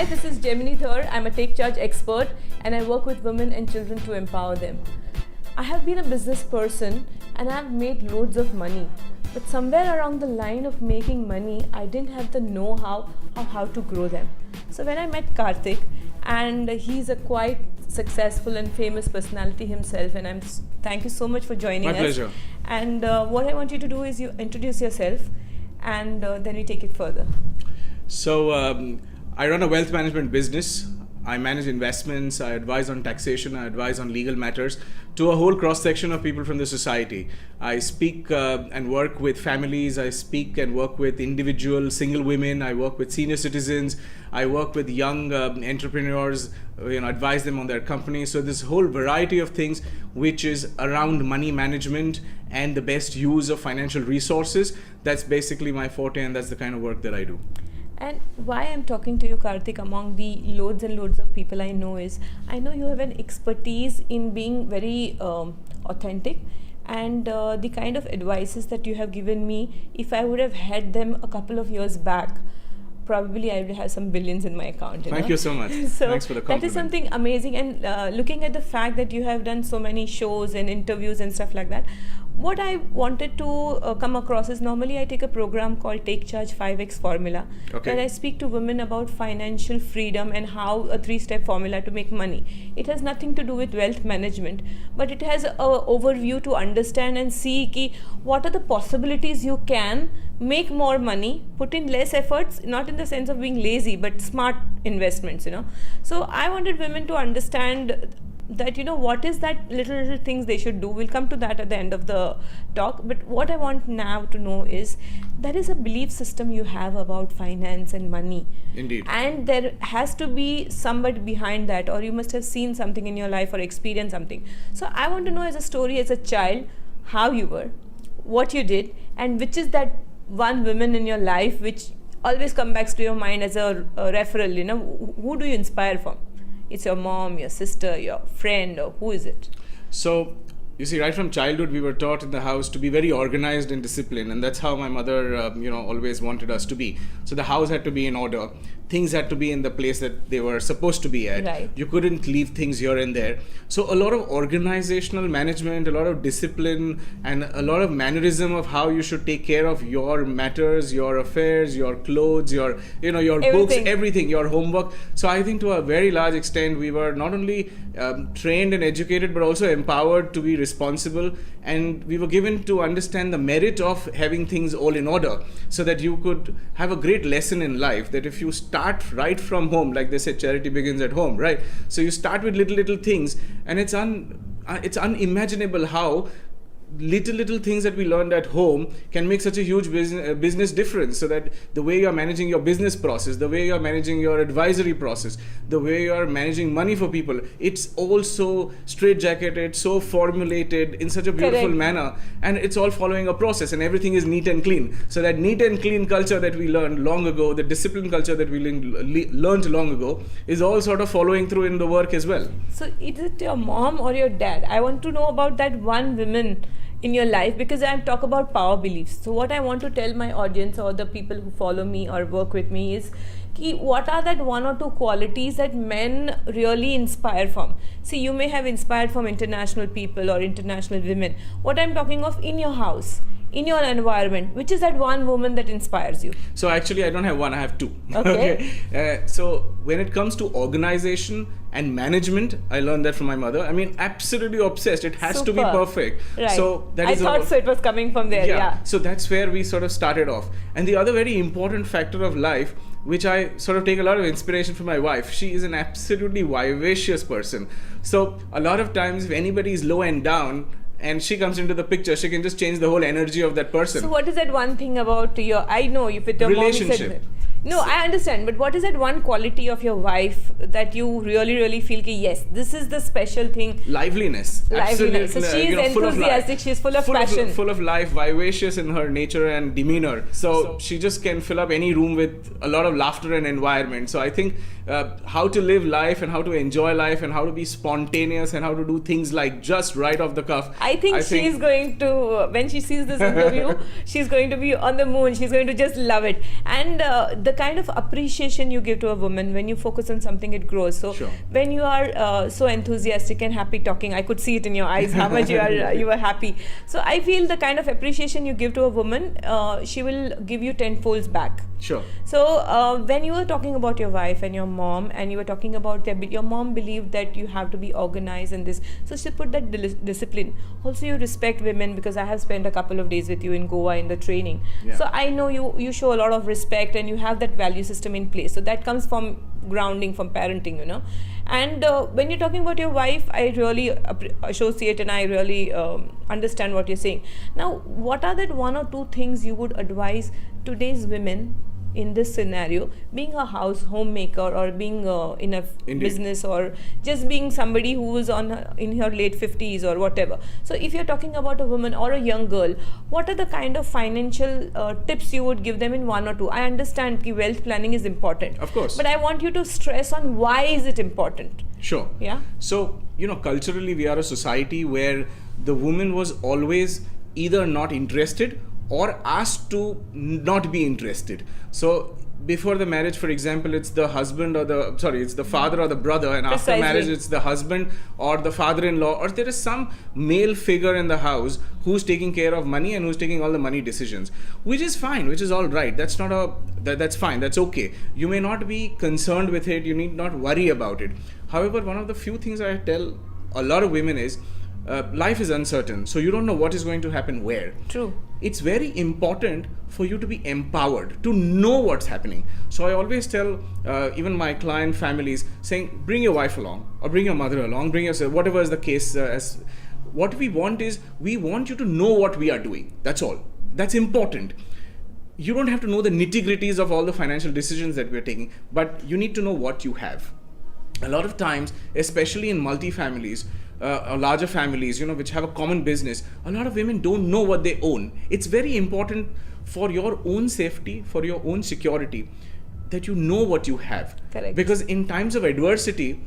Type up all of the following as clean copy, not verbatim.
Hi, this is Gemini Dhar. I'm a take charge expert and I work with women and children to empower them. I have been a business person and I've made loads of money. But somewhere around the line of making money, I didn't have the know-how of how to grow them. So when I met Kartik, and he's a quite successful and famous personality himself, and thank you so much for joining us. My pleasure. And what I want you to do is you introduce yourself and then we take it further. So I run a wealth management business. I manage investments, I advise on taxation, I advise on legal matters to a whole cross-section of people from the society. I speak and work with families, I speak and work with individual single women, I work with senior citizens, I work with young entrepreneurs, advise them on their companies. So this whole variety of things which is around money management and the best use of financial resources. That's basically my forte, and that's the kind of work that I do. And why I'm talking to you, Kartik, among the loads and loads of people I know is, I know you have an expertise in being very authentic, and the kind of advices that you have given me, if I would have had them a couple of years back, probably I would have some billions in my account. Thank you so much. So thanks for the compliment. That is something amazing. And looking at the fact that you have done so many shows and interviews and stuff like that, what I wanted to come across is, normally I take a program called Take Charge 5X Formula, where I speak to women about financial freedom and how a 3-step formula to make money. It has nothing to do with wealth management, but it has an overview to understand and see ki what are the possibilities you can make more money, put in less efforts, not in the sense of being lazy, but smart investments, So I wanted women to understand that, what is that little things they should do. We'll come to that at the end of the talk. But what I want now to know is, there is a belief system you have about finance and money. Indeed. And there has to be somebody behind that, or you must have seen something in your life or experienced something. So I want to know, as a story, as a child, how you were, what you did, and which is that one woman in your life which always comes back to your mind as a referral. Who do you inspire from? It's your mom, your sister, your friend, or who is it? So, you see, right from childhood, we were taught in the house to be very organized and disciplined, and that's how my mother, always wanted us to be. So the house had to be in order. Things had to be in the place that they were supposed to be at. Right. You couldn't leave things here and there. So a lot of organizational management, a lot of discipline, and a lot of mannerism of how you should take care of your matters, your affairs, your clothes, your books, everything, your homework. So I think to a very large extent, we were not only trained and educated, but also empowered to be responsible, and we were given to understand the merit of having things all in order, so that you could have a great lesson in life, that if you start right from home, like they say, charity begins at home, right? So you start with little things, and it's unimaginable how little things that we learned at home can make such a huge business difference. So that the way you're managing your business process, the way you're managing your advisory process, the way you're managing money for people, it's all so straitjacketed, so formulated in such a beautiful manner, and it's all following a process, and everything is neat and clean. So that neat and clean culture that we learned long ago, the discipline culture that we learned long ago, is all sort of following through in the work as well. So is it your mom or your dad? I want to know about that one woman in your life, because I talk about power beliefs. So what I want to tell my audience or the people who follow me or work with me is, what are that one or two qualities that men really inspire from? See, you may have inspired from international people or international women. What I'm talking of, in your house, in your environment, which is that one woman that inspires you? So actually, I don't have one, I have two. Okay. So when it comes to organization and management, I learned that from my mother. I mean, absolutely obsessed. It has to be perfect. Right. So that I thought so it was coming from there. Yeah. So that's where we sort of started off. And the other very important factor of life, which I sort of take a lot of inspiration from my wife, she is an absolutely vivacious person. So a lot of times, if anybody is low and down, and she comes into the picture, she can just change the whole energy of that person. So what is that one thing about I know you with your relationship. No, I understand, but what is that one quality of your wife that you really feel yes, this is the special thing? Liveliness. Absolutely. So she is enthusiastic, she is full of passion. Full of life, vivacious in her nature and demeanor. So she just can fill up any room with a lot of laughter and environment. So I think how to live life and how to enjoy life and how to be spontaneous and how to do things like just right off the cuff. I think she's going to, when she sees this interview, she's going to be on the moon. She's going to just love it. And the the kind of appreciation you give to a woman, when you focus on something, it grows. So Sure. when you are so enthusiastic and happy talking, I could see it in your eyes how much you were happy. So I feel the kind of appreciation you give to a woman, she will give you tenfolds back. Sure. So when you were talking about your wife and your mom, and you were talking about your mom believed that you have to be organized and this, so she put that discipline. Also, you respect women, because I have spent a couple of days with you in Goa in the training. Yeah. So I know you show a lot of respect, and you have that value system in place. So that comes from grounding, from parenting, you know. And when you're talking about your wife, I really associate, and I really understand what you're saying. Now, what are that one or two things you would advise today's women in this scenario, being a homemaker, or being in a Indeed. business, or just being somebody who is in her late 50s or whatever? So if you're talking about a woman or a young girl, what are the kind of financial tips you would give them in one or two? I understand that wealth planning is important, Of course. but I want you to stress on why is it important. Sure. Yeah. So, culturally, we are a society where the woman was always either not interested or asked to not be interested. So before the marriage, for example, it's the husband it's the father or the brother, and after Precisely. marriage, it's the husband or the father-in-law, or there is some male figure in the house who's taking care of money and who's taking all the money decisions, which is fine, which is all right. That's fine. That's okay. You may not be concerned with it. You need not worry about it. However, one of the few things I tell a lot of women is, life is uncertain, so you don't know what is going to happen where. True. It's very important for you to be empowered, to know what's happening. So I always tell even my client families, saying, bring your wife along, or bring your mother along, bring yourself, whatever is the case. What we want is, we want you to know what we are doing. That's all. That's important. You don't have to know the nitty-gritties of all the financial decisions that we're taking, but you need to know what you have. A lot of times, especially in multi-families, or larger families, which have a common business, a lot of women don't know what they own. It's very important for your own safety, for your own security, that you know what you have. Correct. Because in times of adversity,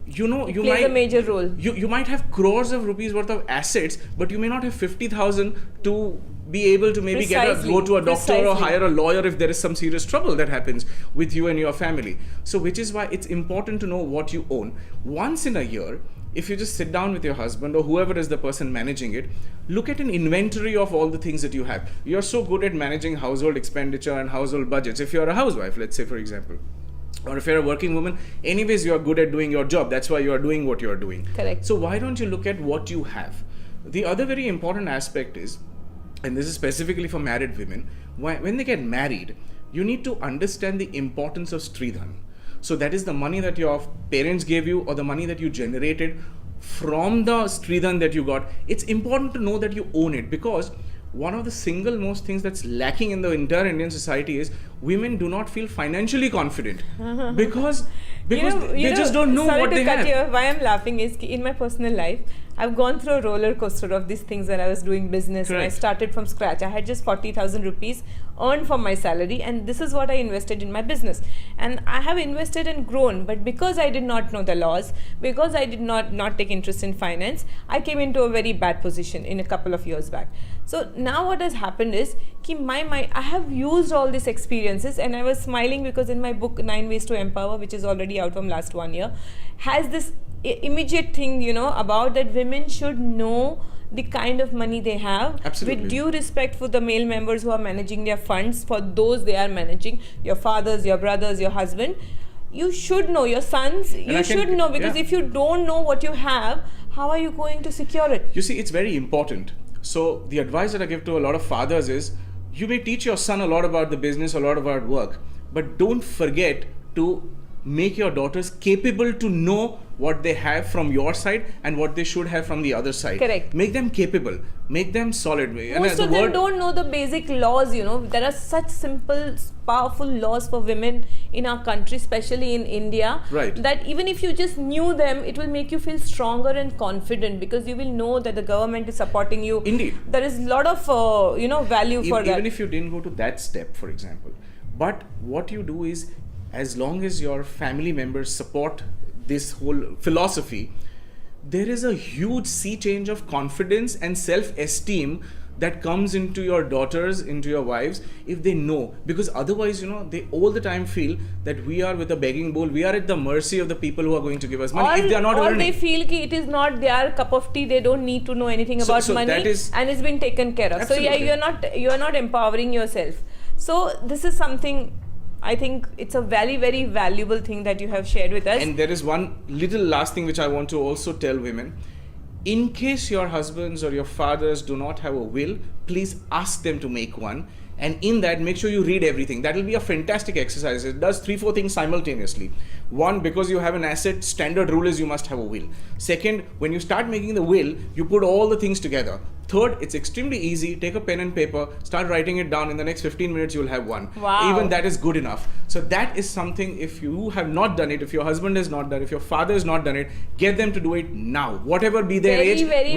you Plays might a major role. You might have crores of rupees worth of assets, but you may not have 50,000 to be able to maybe go to a doctor or hire a lawyer if there is some serious trouble that happens with you and your family. So which is why it's important to know what you own. Once in a year, if you just sit down with your husband or whoever is the person managing it, look at an inventory of all the things that you have. You're so good at managing household expenditure and household budgets. If you're a housewife, let's say, for example, or if you're a working woman, anyways, you're good at doing your job. That's why you're doing what you're doing. Correct. So why don't you look at what you have? The other very important aspect is, and this is specifically for married women, when they get married, you need to understand the importance of Stridhan. So that is the money that your parents gave you, or the money that you generated from the Stridhan that you got. It's important to know that you own it, because one of the single most things that's lacking in the entire Indian society is women do not feel financially confident because they just don't know what they have. Sorry to cut you. Why I'm laughing is in my personal life, I've gone through a roller coaster of these things when I was doing business. Correct. And I started from scratch. I had just 40,000 rupees earned from my salary, and this is what I invested in my business. And I have invested and grown, but because I did not know the laws, because I did not take interest in finance, I came into a very bad position in a couple of years back. So now what has happened is, I have used all these experiences, and I was smiling because in my book 9 Ways to Empower, which is already out from last 1 year, has this immediate thing, about that women should know the kind of money they have. Absolutely. With due respect for the male members who are managing their funds, for those they are managing, your fathers, your brothers, your husband, you should know, your sons, you should know, because if you don't know what you have, how are you going to secure it? You see, it's very important. So the advice that I give to a lot of fathers is, you may teach your son a lot about the business, a lot about work, but don't forget to make your daughters capable to know what they have from your side and what they should have from the other side. Correct. Make them capable. Make them solid. Most of them don't know the basic laws, There are such simple, powerful laws for women in our country, especially in India. Right. That even if you just knew them, it will make you feel stronger and confident, because you will know that the government is supporting you. Indeed. There is a lot of, value for that. Even if you didn't go to that step, for example. But what you do is, as long as your family members support this whole philosophy, there is a huge sea change of confidence and self-esteem that comes into your daughters, into your wives, if they know. Because otherwise, they all the time feel that we are with a begging bowl, we are at the mercy of the people who are going to give us money if they are not earning. Or they feel ki it is not their cup of tea, they don't need to know anything about money, and it's been taken care of. Absolutely. So yeah, you are not empowering yourself. So this is something, I think it's a very, very valuable thing that you have shared with us. And there is one little last thing which I want to also tell women. In case your husbands or your fathers do not have a will, please ask them to make one. And in that, make sure you read everything. That will be a fantastic exercise. It does 3-4 things simultaneously. One, because you have an asset, standard rule is you must have a will. Second, when you start making the will, you put all the things together. Third, it's extremely easy. Take a pen and paper, start writing it down. In the next 15 minutes, you'll have one. Wow. Even that is good enough. So that is something, if you have not done it, if your husband has not done it, if your father has not done it, get them to do it now. Whatever be their age, very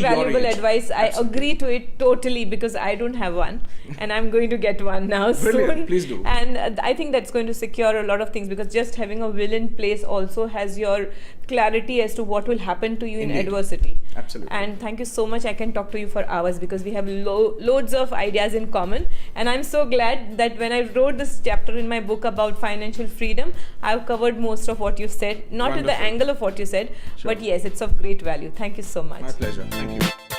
valuable advice. Absolutely. I agree to it totally, because I don't have one and I'm going to get one now soon. Please do. And I think that's going to secure a lot of things, because just having a will in place also has your clarity as to what will happen to you in adversity. Absolutely. And thank you so much. I can talk to you for hours, because we have loads of ideas in common. And I'm so glad that when I wrote this chapter in my book about financial freedom, I've covered most of what you said, not to the angle of what you said, Sure. but yes, it's of great value. Thank you so much. My pleasure. Thank you.